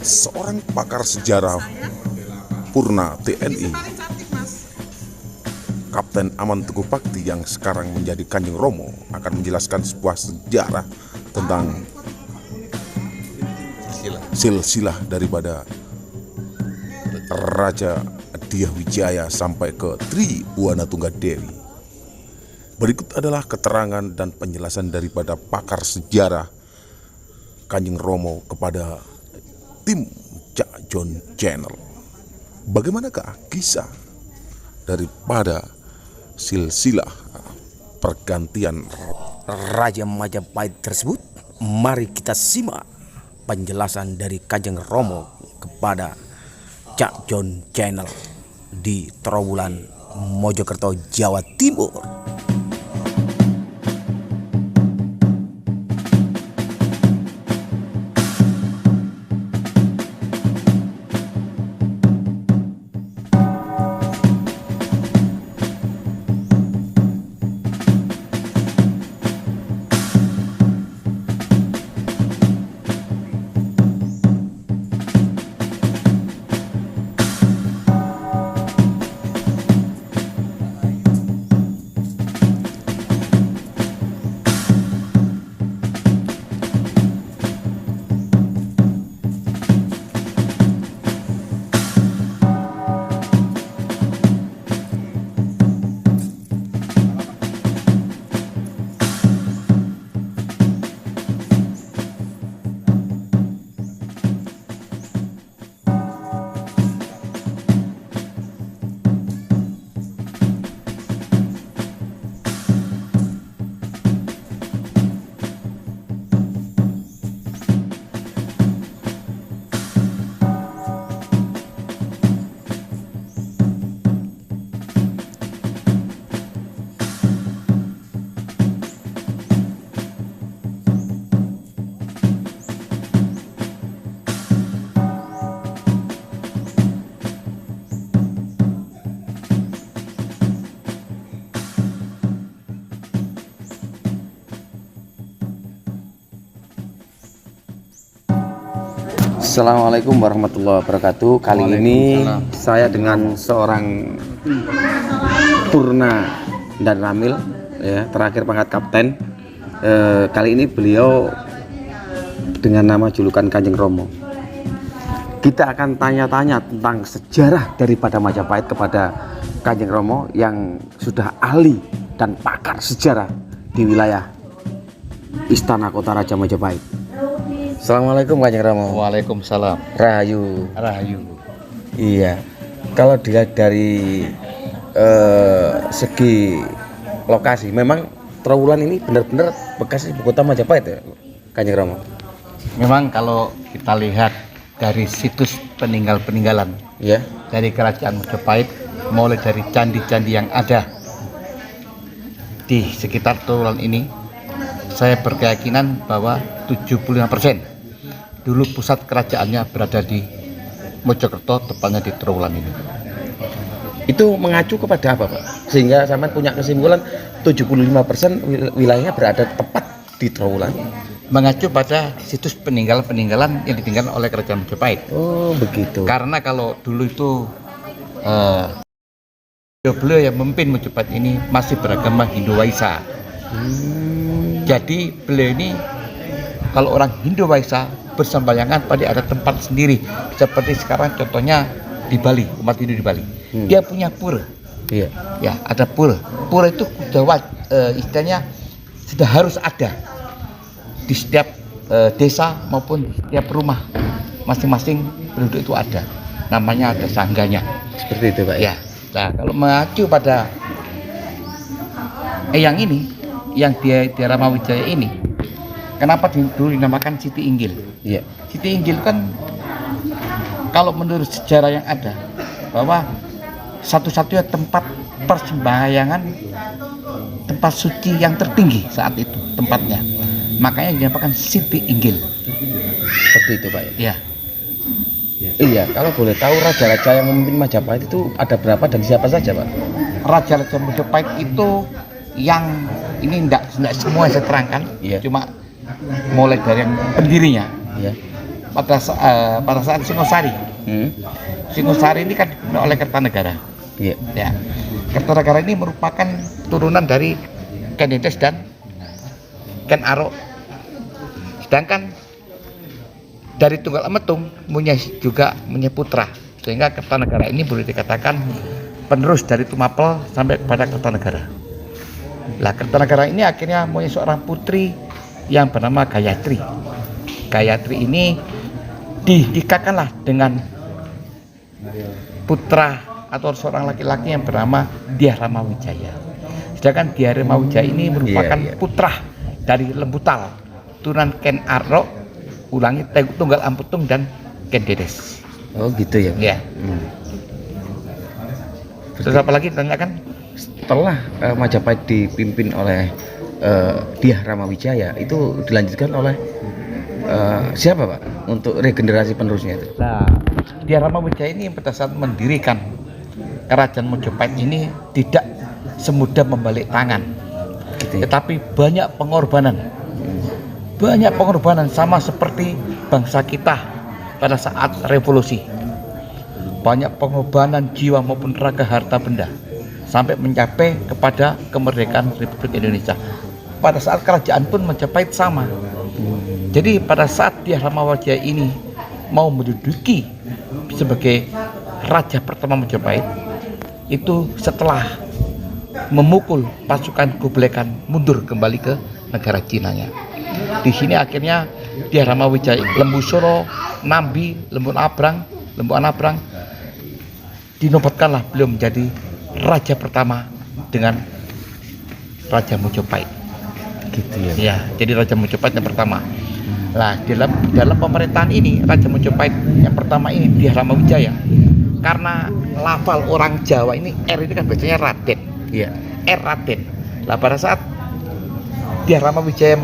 Seorang pakar sejarah Purna TNI, Kapten Aman Teguh Bakti yang sekarang menjadi Kanjeng Romo, akan menjelaskan sebuah sejarah tentang silsilah daripada Raja Dyah Wijaya sampai ke Tri Buana Tunggadewi. Berikut adalah keterangan dan penjelasan daripada pakar sejarah Kanjeng Romo kepada tim Cak Jon Channel. Bagaimanakah kisah daripada silsilah pergantian Raja Majapahit tersebut? Mari kita simak penjelasan dari Kanjeng Romo kepada Cak Jon Channel di Trowulan, Mojokerto, Jawa Timur. Assalamualaikum warahmatullahi wabarakatuh. Kali ini saya dengan seorang Purna dan Ramil, ya, terakhir pangkat kapten. Kali ini beliau dengan nama julukan Kanjeng Romo. Kita akan tanya-tanya tentang sejarah daripada Majapahit kepada Kanjeng Romo yang sudah ahli dan pakar sejarah di wilayah Istana Kota Raja Majapahit. Assalamualaikum Kanjeng Romo. Waalaikumsalam. Rahayu. Rahayu. Iya. Kalau dilihat dari segi lokasi, memang Trowulan ini benar-benar bekas ibu kota Majapahit, ya, Kanjeng Romo. Memang kalau kita lihat dari situs peninggalan, Ya. dari kerajaan Majapahit, mulai dari candi-candi yang ada di sekitar Trowulan ini, saya berkeyakinan bahwa 75% dulu pusat kerajaannya berada di Mojokerto, tepatnya di Trowulan ini. Itu mengacu kepada apa, Pak? Sehingga sampean punya kesimpulan 75% wilayahnya berada tepat di Trowulan. Mengacu pada situs peninggalan yang ditinggalkan oleh kerajaan Majapahit. Oh, begitu. Karena kalau dulu itu beliau yang memimpin Majapahit ini masih beragama Hindu Waisa. Jadi beliau ini, kalau orang Hindu Waisa bersembayangan pada ada tempat sendiri, seperti sekarang contohnya di Bali, umat Hindu di Bali. Dia punya pura. Iya. Ya, ada pura. Pura itu sudah istilahnya sudah harus ada di setiap desa maupun di setiap rumah. Masing-masing penduduk itu ada. Namanya ada sangganya. Seperti itu, Pak. Ya. Nah, kalau mengacu pada yang ini, yang di Ramawijaya ini, kenapa dulu dinamakan Siti Inggil? Iya. Siti Inggil kan, kalau menurut sejarah yang ada, bahwa satu-satunya tempat persembahyangan, tempat suci yang tertinggi saat itu tempatnya, makanya dinamakan Siti Inggil. Seperti itu, Pak. Ya. Iya, kalau boleh tahu raja-raja yang memimpin Majapahit itu ada berapa dan siapa saja, Pak? Raja-raja Majapahit itu yang ini enggak semua saya terangkan, Iya. cuma mulai dari yang pendirinya. Ya. pada saat Singosari. Singosari ini kan dibunuh oleh Kertanegara. Iya. Ya, Kertanegara ini merupakan turunan dari Ken Dedes dan Ken Arok. Sedangkan dari Tunggal Ametung juga punya putra, sehingga Kertanegara ini boleh dikatakan penerus dari Tumapel sampai kepada Kertanegara. Lah Kertanegara ini akhirnya punya seorang putri yang bernama Gayatri. Gayatri ini dinikahkanlah dengan putra atau seorang laki-laki yang bernama Dyah Ramawijaya. Sedangkan Dyah Ramawijaya ini merupakan putra dari Lembutal, turunan Ken Arok, Tunggal Ametung dan Ken Dedes. Oh gitu ya. Ya. Terus apa lagi tanyakan? Setelah Majapahit dipimpin oleh Dyah Ramawijaya, itu dilanjutkan oleh siapa Pak untuk regenerasi penerusnya itu? Nah, Dyah Ramawijaya ini pada saat mendirikan kerajaan Majapahit ini tidak semudah membalik tangan, Gitu ya? tetapi banyak pengorbanan. Banyak pengorbanan sama seperti bangsa kita pada saat revolusi. Banyak pengorbanan jiwa maupun raga harta benda sampai mencapai kepada kemerdekaan Republik Indonesia. Pada saat kerajaan pun Majapahit sama. Jadi pada saat Dyah Ramawijaya ini mau menduduki sebagai raja pertama Majapahit, itu setelah memukul pasukan Kublai Khan mundur kembali ke negara Cina-nya. Di sini akhirnya Dyah Ramawijaya, Lembu Soro, Nambi, Lembu Anabrang dinobatkanlah beliau menjadi raja pertama dengan Raja Majapahit. Gitu ya. Ya, jadi Raja Majapahit yang pertama. Nah, dalam pemerintahan ini Raja Majapahit yang pertama ini Dyah Ramawijaya, karena lafal orang Jawa ini R ini kan bacanya Raden. Iya. R Raden. Nah, pada saat Dyah Ramawijaya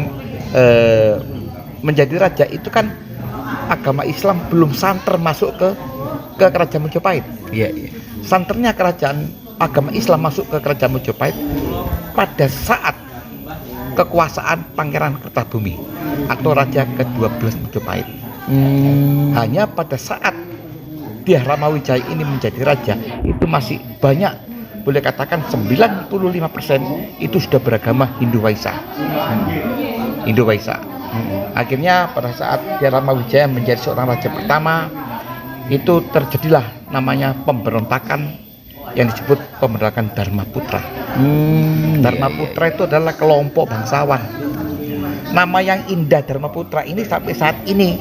menjadi raja itu kan agama Islam belum santer masuk ke kerajaan Majapahit. Iya, iya. Santernya kerajaan agama Islam masuk ke kerajaan Majapahit pada saat kekuasaan Pangeran Kertabumi atau Raja ke-12 Majapahit. Hanya pada saat Dyah Ramawijaya ini menjadi raja, itu masih banyak, boleh katakan 95% itu sudah beragama Hindu Waisa. Hindu Waisa. Akhirnya pada saat Dyah Ramawijaya menjadi seorang raja pertama, itu terjadilah namanya pemberontakan yang disebut pemberontakan Dharma Putra. Dharma Putra itu adalah kelompok bangsawan. Nama yang indah Dharma Putra ini sampai saat ini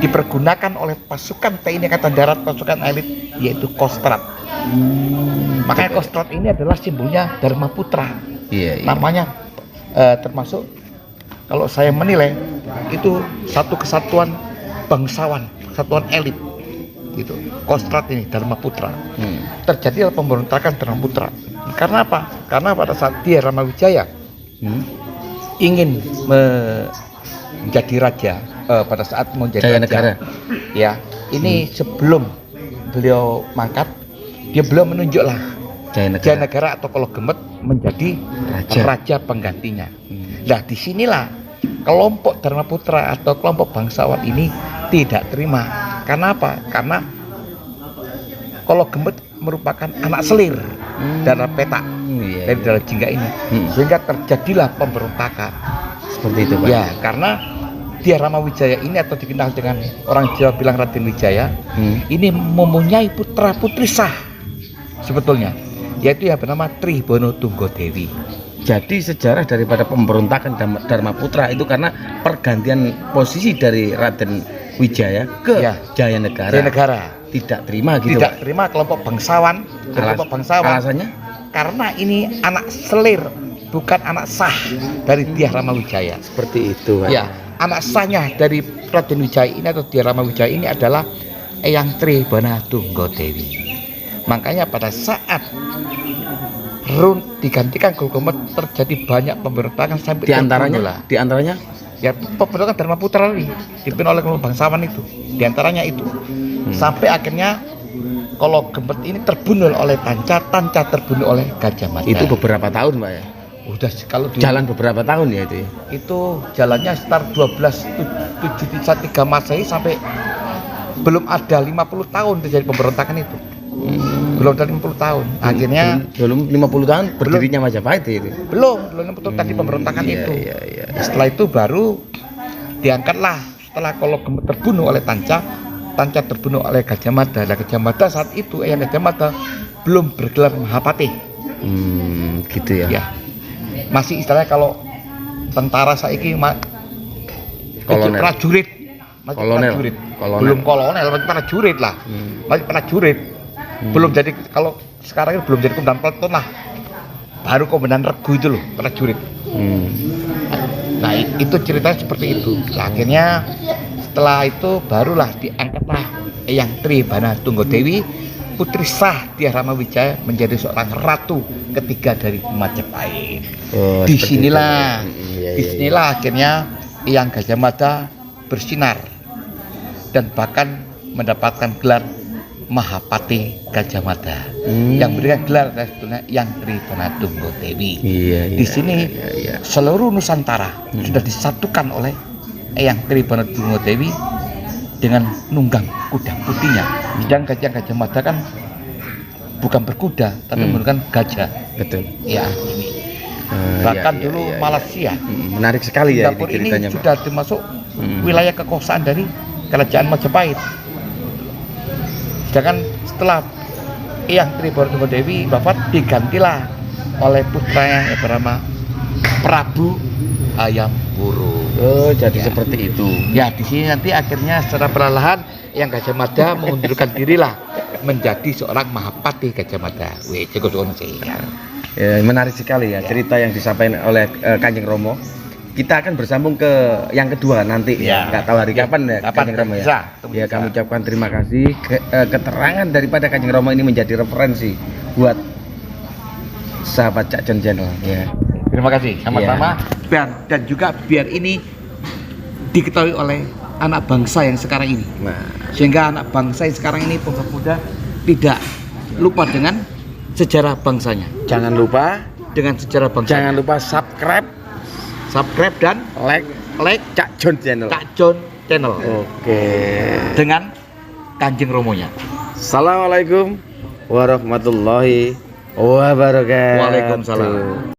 dipergunakan oleh pasukan TNI Angkatan Darat, pasukan elit, yaitu Kostrad. Makanya Kostrad ini adalah simbolnya Dharma Putra. Iya, iya. Namanya termasuk kalau saya menilai itu satu kesatuan bangsawan, kesatuan elit. Gitu. Kostrad ini Dharma Putra. Terjadilah pemberontakan Dharma Putra. Karena apa? Karena pada saat Dyah Ramawijaya ingin menjadi raja, pada saat mau menjadi Jaya raja, negara. ya ini sebelum beliau mangkat, dia belum menunjuklah Jaya Negara atau kalau Gemet menjadi raja penggantinya. Nah, disinilah kelompok Dharma Putra atau kelompok bangsawan ini tidak terima. Karena apa? Karena kalau Gemet merupakan anak selir darah petak dari darah jingga ini, sehingga terjadilah pemberontakan Seperti itu Pak. ya. Karena Dyah Ramawijaya ini atau dikenal dengan orang Jawa bilang Raden Wijaya, ini mempunyai putra putri sah sebetulnya, yaitu yang bernama Trihana Tunggadewi. Jadi sejarah daripada pemberontakan Dharma Putra itu karena pergantian posisi dari Raden Wijaya ke Jaya Negara. Jaya Negara Tidak terima gitu. tidak terima kelompok bangsawan. Kelompok bangsawan. Alasannya? Karena ini anak selir, bukan anak sah dari Dyah Ramawijaya. Seperti itu Pak. Ya, anak sahnya dari Raden Wijaya ini atau Dyah Ramawijaya ini adalah Eyang Trihana Tunggadewi. Makanya pada saat digantikan Golgomet terjadi banyak pemberontakan sampai Di antaranya ya pemberontakan Dharma Putra ini dipimpin oleh kelompok bangsawan itu, di antaranya itu. Sampai akhirnya kalau Gemet ini terbunuh oleh Tanca terbunuh oleh Gajah Mada. itu beberapa tahun Pak ya. Udah kalau di, Jalan beberapa tahun ya itu ya? itu jalannya sekitar 1273 Masehi sampai belum ada 50 tahun terjadi pemberontakan itu. Belum ada 50 tahun. Akhirnya belum 50 tahun berdirinya Majapahit itu. belum 50 tahun tadi pemberontakan Iya, itu. iya. Setelah itu baru diangkatlah setelah Kologemo terbunuh oleh Tanca terbunuh oleh Gajah Mada. Nah, Gajah Mada saat itu Eyang Gajah Mada belum bergelar Mahapatih. Gitu ya. Ya. Masih istilahnya kalau tentara saiki Kolonel. prajurit. Masih Kolonel. prajurit. Kolonel. Belum kolonel, masih prajurit lah. Masih prajurit. Belum jadi, kalau sekarang ini belum jadi komandan peleton lah. Baru komandan regu itu loh, prajurit. Nah, itu ceritanya seperti itu. Nah, akhirnya setelah itu barulah diangkatlah Eyang Tribana Tunggadewi Putri Sah Dyah Ramawijaya menjadi seorang ratu ketiga dari Majapahit. Oh, Disinilah, iya. disinilah akhirnya Eyang Gajah Mada bersinar dan bahkan mendapatkan gelar Mahapatih Gajah Mada. Yang berikan gelar sebetulnya Eyang Tribana Tunggadewi. Iya. Di sini iya. seluruh Nusantara sudah disatukan oleh Eyang Tribana Tunggadewi dengan nunggang kuda putihnya. Sedang Gajah Mada kan bukan berkuda tapi menggunakan gajah. Betul. Ya, ini. Bahkan dulu Malaysia, menarik sekali ya Singapura ini ceritanya, Pak. sudah termasuk wilayah kekuasaan dari Kerajaan Majapahit. Sedangkan setelah Eyang Tribana Tunggadewi wafat digantilah oleh putranya yang bernama Prabu Hayam Wuruk. Oh, jadi seperti itu. Ya, di sini nanti akhirnya secara perlahan Eyang Gajah Mada mengundurkan dirilah menjadi seorang Mahapatih Gajah Mada. Wih, cukup sih. Ya, menarik sekali ya cerita yang disampaikan oleh Kanjeng Romo. Kita akan bersambung ke yang kedua nanti. Ya. Nggak tahu hari kapan ya, Kapan Kanjeng Romo ya. bisa, Ya, bisa. kami ucapkan terima kasih. Keterangan daripada Kanjeng Romo ini menjadi referensi buat sahabat Cak Jon Channel. Ya. Terima kasih sama-sama. Dan juga biar ini diketahui oleh anak bangsa yang sekarang ini. Nah, Sehingga anak bangsa yang sekarang ini pemuda tidak lupa dengan sejarah bangsanya. jangan lupa Dengan sejarah bangsa. subscribe Dan like like Cak Jon Channel. Cak Jon Channel Oke. dengan Kanjeng Romonya. Assalamualaikum warahmatullahi wabarakatuh. Waalaikumsalam.